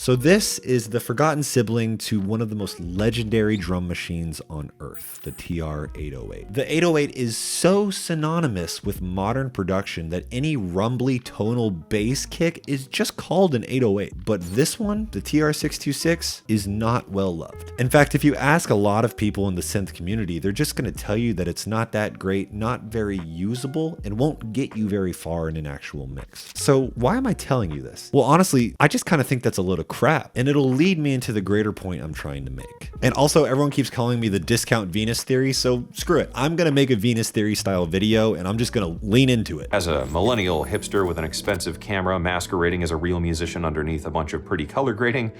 So this is the forgotten sibling to one of the most legendary drum machines on earth, the TR-808. The 808 is so synonymous with modern production that any rumbly tonal bass kick is just called an 808. But this one, the TR-626, is not well loved. In fact, if you ask a lot of people in the synth community, they're just going to tell you that it's not that great, not very usable, and won't get you very far in an actual mix. So why am I telling you this? Well, honestly, I just kind of think that's a load of crap, and it'll lead me into the greater point I'm trying to make. And also, everyone keeps calling me the discount Venus theory, so screw it. I'm gonna make a Venus theory style video, and I'm just gonna lean into it. As a millennial hipster with an expensive camera masquerading as a real musician underneath a bunch of pretty color grading,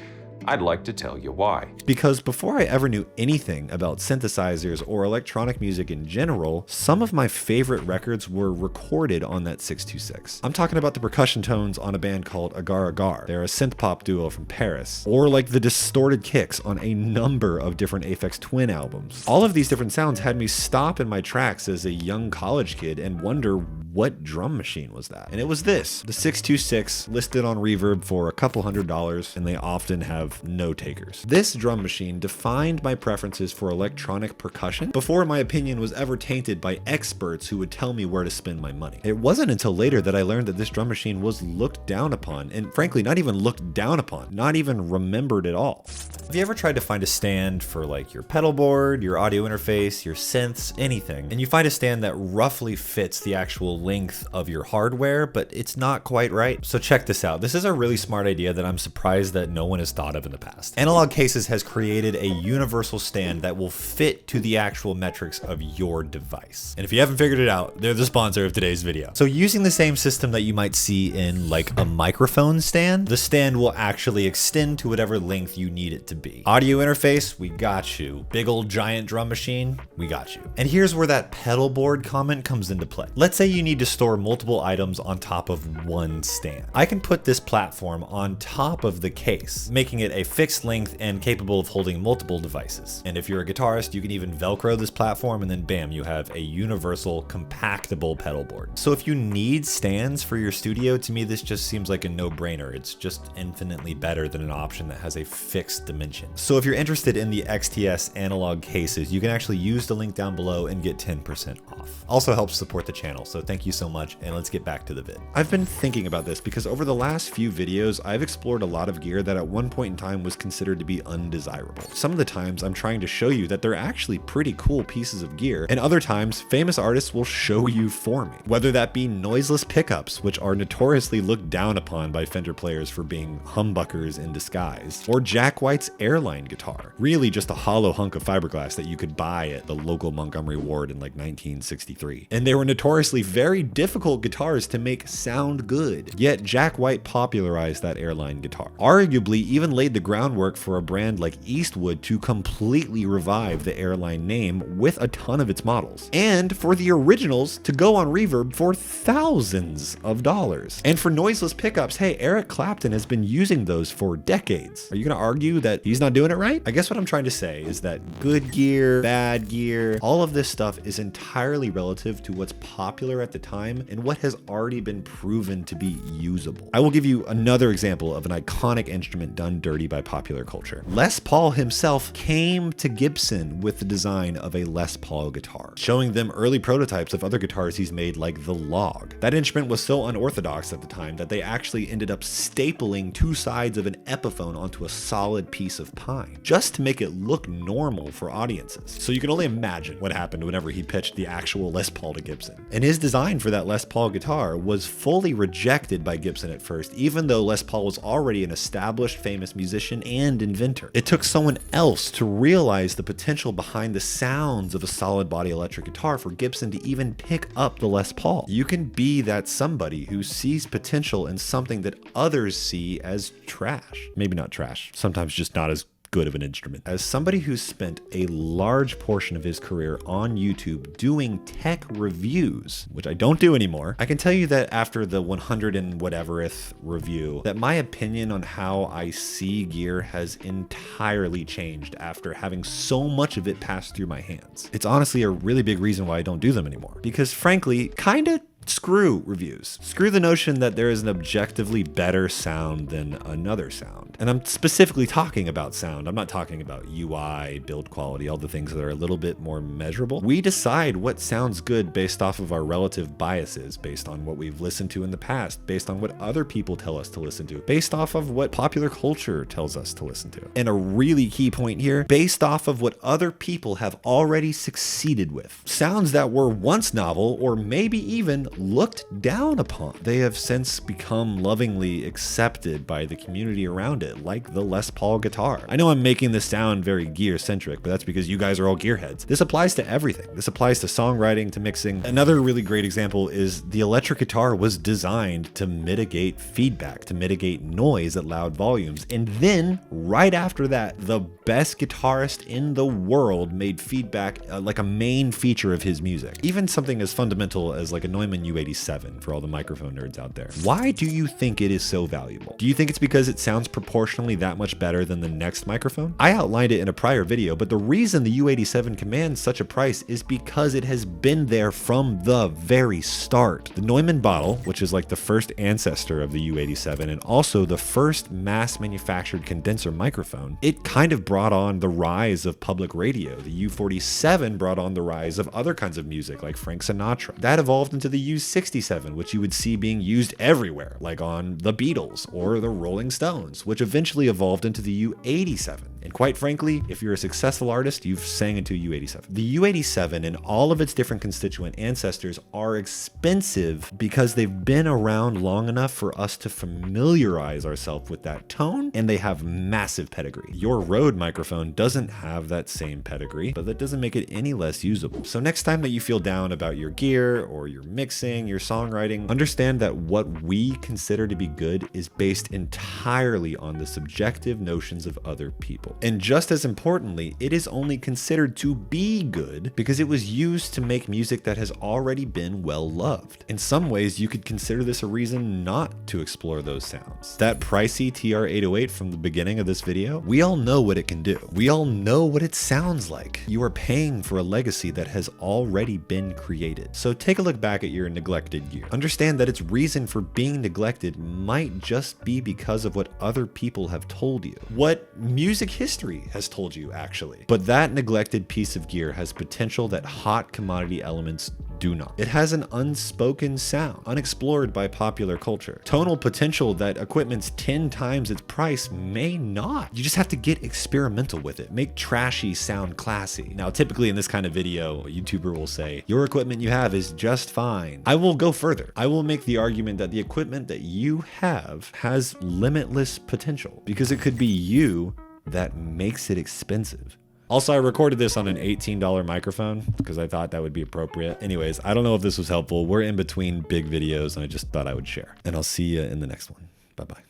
I'd like to tell you why. Because before I ever knew anything about synthesizers or electronic music in general, some of my favorite records were recorded on that 626. I'm talking about the percussion tones on a band called Agar Agar. They're a synth pop duo from Paris. Or like the distorted kicks on a number of different Aphex Twin albums. All of these different sounds had me stop in my tracks as a young college kid and wonder what drum machine was that? And it was this, the 626, listed on Reverb for a couple $100, and they often have no takers. This drum machine defined my preferences for electronic percussion before my opinion was ever tainted by experts who would tell me where to spend my money. It wasn't until later that I learned that this drum machine was looked down upon, and frankly, not even looked down upon, not even remembered at all. Have you ever tried to find a stand for like your pedal board, your audio interface, your synths, anything, and you find a stand that roughly fits the actual length of your hardware, but it's not quite right? So check this out. This is a really smart idea that I'm surprised that no one has thought of in the past. AudioHaze has created a universal stand that will fit to the actual metrics of your device. And if you haven't figured it out, they're the sponsor of today's video. So using the same system that you might see in like a microphone stand, the stand will actually extend to whatever length you need it to be. Audio interface, we got you. Big old giant drum machine, we got you. And here's where that pedal board comment comes into play. Let's say you need to store multiple items on top of one stand. I can put this platform on top of the case, making it a fixed length and capable of holding multiple devices. And if you're a guitarist, you can even Velcro this platform and then bam, you have a universal compactable pedal board. So if you need stands for your studio, to me, this just seems like a no-brainer. It's just infinitely better than an option that has a fixed dimension. So if you're interested in the XTS analog cases, you can actually use the link down below and get 10% off. Also helps support the channel, so thank you so much, and let's get back to the vid. I've been thinking about this because over the last few videos, I've explored a lot of gear that at one point in time was considered to be undesirable. Some of the times I'm trying to show you that they're actually pretty cool pieces of gear, and other times famous artists will show you for me. Whether that be noiseless pickups, which are notoriously looked down upon by Fender players for being humbuckers in disguise, or Jack White's airline guitar, really just a hollow hunk of fiberglass that you could buy at the local Montgomery Ward in like 1963. And they were notoriously very difficult guitars to make sound good, yet Jack White popularized that airline guitar. Arguably even laid the groundwork for a brand like Eastwood to completely revive the airline name with a ton of its models, and for the originals to go on Reverb for thousands of dollars. And for noiseless pickups, hey, Eric Clapton has been using those for decades. Are you gonna argue that he's not doing it right? I guess what I'm trying to say is that good gear, bad gear, all of this stuff is entirely relative to what's popular at the time and what has already been proven to be usable. I will give you another example of an iconic instrument done dirty by popular culture. Les Paul himself came to Gibson with the design of a Les Paul guitar, showing them early prototypes of other guitars he's made like the Log. That instrument was so unorthodox at the time that they actually ended up stapling two sides of an Epiphone onto a solid piece of pine, just to make it look normal for audiences. So you can only imagine what happened whenever he pitched the actual Les Paul to Gibson. And his design for that Les Paul guitar was fully rejected by Gibson at first, even though Les Paul was already an established famous musician and inventor. It took someone else to realize the potential behind the sounds of a solid body electric guitar for Gibson to even pick up the Les Paul. You can be that somebody who sees potential in something that others see as trash. Maybe not trash, sometimes just not as good of an instrument. As somebody who's spent a large portion of his career on YouTube doing tech reviews, which I don't do anymore, I can tell you that after the 100 and whateverth review, that my opinion on how I see gear has entirely changed after having so much of it pass through my hands. It's honestly a really big reason why I don't do them anymore, because frankly, kinda Screw reviews. Screw the notion that there is an objectively better sound than another sound. And I'm specifically talking about sound. I'm not talking about UI, build quality, all the things that are a little bit more measurable. We decide what sounds good based off of our relative biases, based on what we've listened to in the past, based on what other people tell us to listen to, based off of what popular culture tells us to listen to. And a really key point here, based off of what other people have already succeeded with. Sounds that were once novel, or maybe even looked down upon. They have since become lovingly accepted by the community around it, like the Les Paul guitar. I know I'm making this sound very gear-centric, but that's because you guys are all gearheads. This applies to everything. This applies to songwriting, to mixing. Another really great example is the electric guitar was designed to mitigate feedback, to mitigate noise at loud volumes. And then, right after that, the best guitarist in the world made feedback like a main feature of his music. Even something as fundamental as like a Neumann U87 for all the microphone nerds out there. Why do you think it is so valuable? Do you think it's because it sounds proportionally that much better than the next microphone? I outlined it in a prior video, but the reason the U87 commands such a price is because it has been there from the very start. The Neumann bottle, which is like the first ancestor of the U87 and also the first mass manufactured condenser microphone, it kind of brought on the rise of public radio. The U47 brought on the rise of other kinds of music like Frank Sinatra. That evolved into the U67, which you would see being used everywhere, like on the Beatles or the Rolling Stones, which eventually evolved into the U87. And quite frankly, if you're a successful artist, you've sang into U87. The U87 and all of its different constituent ancestors are expensive because they've been around long enough for us to familiarize ourselves with that tone, and they have massive pedigree. Your Rode microphone doesn't have that same pedigree, but that doesn't make it any less usable. So next time that you feel down about your gear or your mixing, your songwriting, understand that what we consider to be good is based entirely on the subjective notions of other people. And just as importantly, it is only considered to be good because it was used to make music that has already been well loved. In some ways, you could consider this a reason not to explore those sounds. That pricey TR-808 from the beginning of this video, we all know what it can do. We all know what it sounds like. You are paying for a legacy that has already been created. So take a look back at your neglected gear. Understand that its reason for being neglected might just be because of what other people have told you. What music history has told you, actually. But that neglected piece of gear has potential that hot commodity elements do not. It has an unspoken sound, unexplored by popular culture. Tonal potential that equipment's 10 times its price may not. You just have to get experimental with it. Make trashy sound classy. Now, typically in this kind of video, a YouTuber will say, your equipment you have is just fine. I will go further. I will make the argument that the equipment that you have has limitless potential because it could be you that makes it expensive. Also, I recorded this on an $18 microphone because I thought that would be appropriate. Anyways, I don't know if this was helpful. We're in between big videos and I just thought I would share. And I'll see you in the next one. Bye-bye.